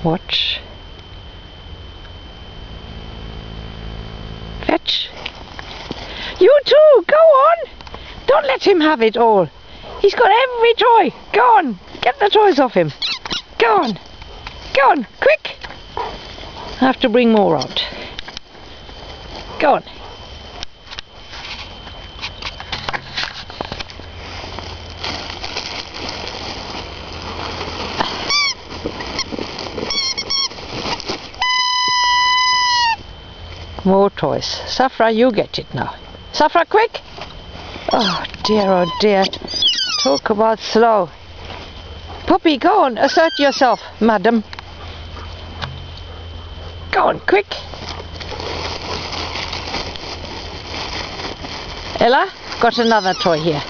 Watch. Fetch. You too, go on. Don't let him have it all. He's got every toy. Go on, get the toys off him. Go on. Go on, quick. I have to bring more out. Go on. More toys. Safra, you get it now. Safra, quick! Oh dear. Talk about slow. Poppy, go on, assert yourself, madam. Go on, quick. Ella, got another toy here.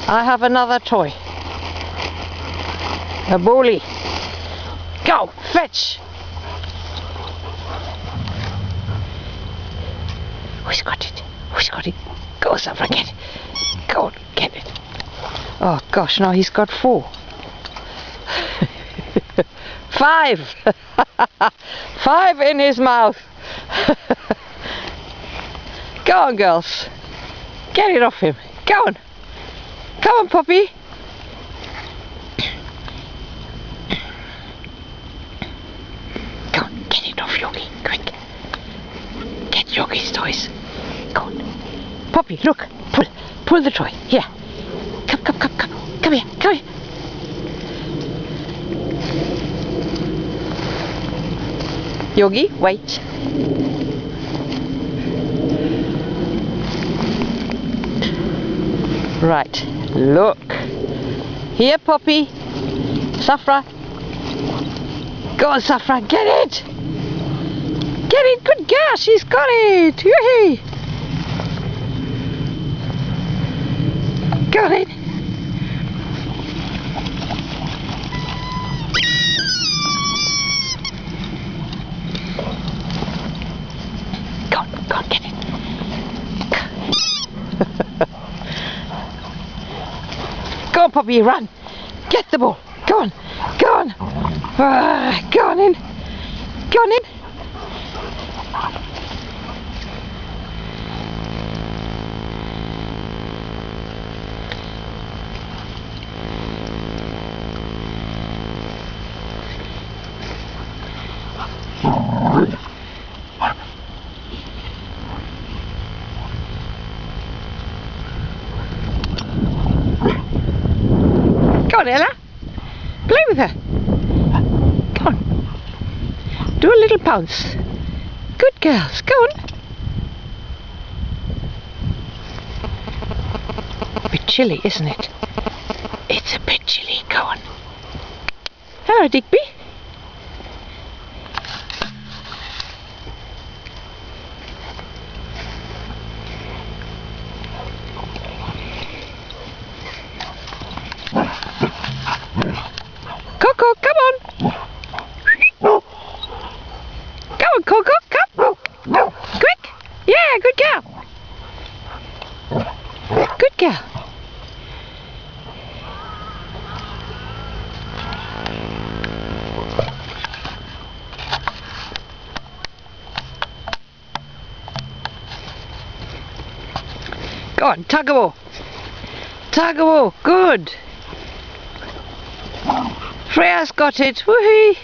I have another toy. A bully. Go, fetch! Who's got it? Who's got it? Go, Safra, get it. Go on, get it. Oh gosh, now he's got 4. 5! 5 in his mouth. Go on, girls. Get it off him. Go on. Come on, Poppy. Go on, get it off Yogi, quick. Get Yogi's toys. Go on. Poppy, look. Pull the toy. Here. Come here. Yogi, wait. Right, look. Here, Poppy. Safra. Go on, Safra, get it. Get it, good girl, she's got it. Yoo-hee. Got it. Go on, get it. Go on, Poppy, run. Get the ball. Go on. Go on in. Go on in. Go on, Ella. Play with her. Go on. Do a little pounce. Good girls. Go on. A bit chilly, isn't it? It's a bit chilly. Go on. Hello, Digby. Coco, come on. Go on, Coco, come. Quick. Yeah, good girl. Good girl. Go on, tug a war. Tug a war, good. Freya's got it, woohoo!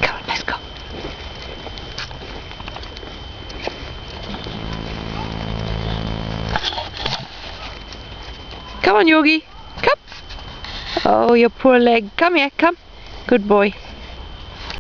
Come on, let's go. Come on, Yogi, come. Oh, your poor leg. Come here, come. Good boy.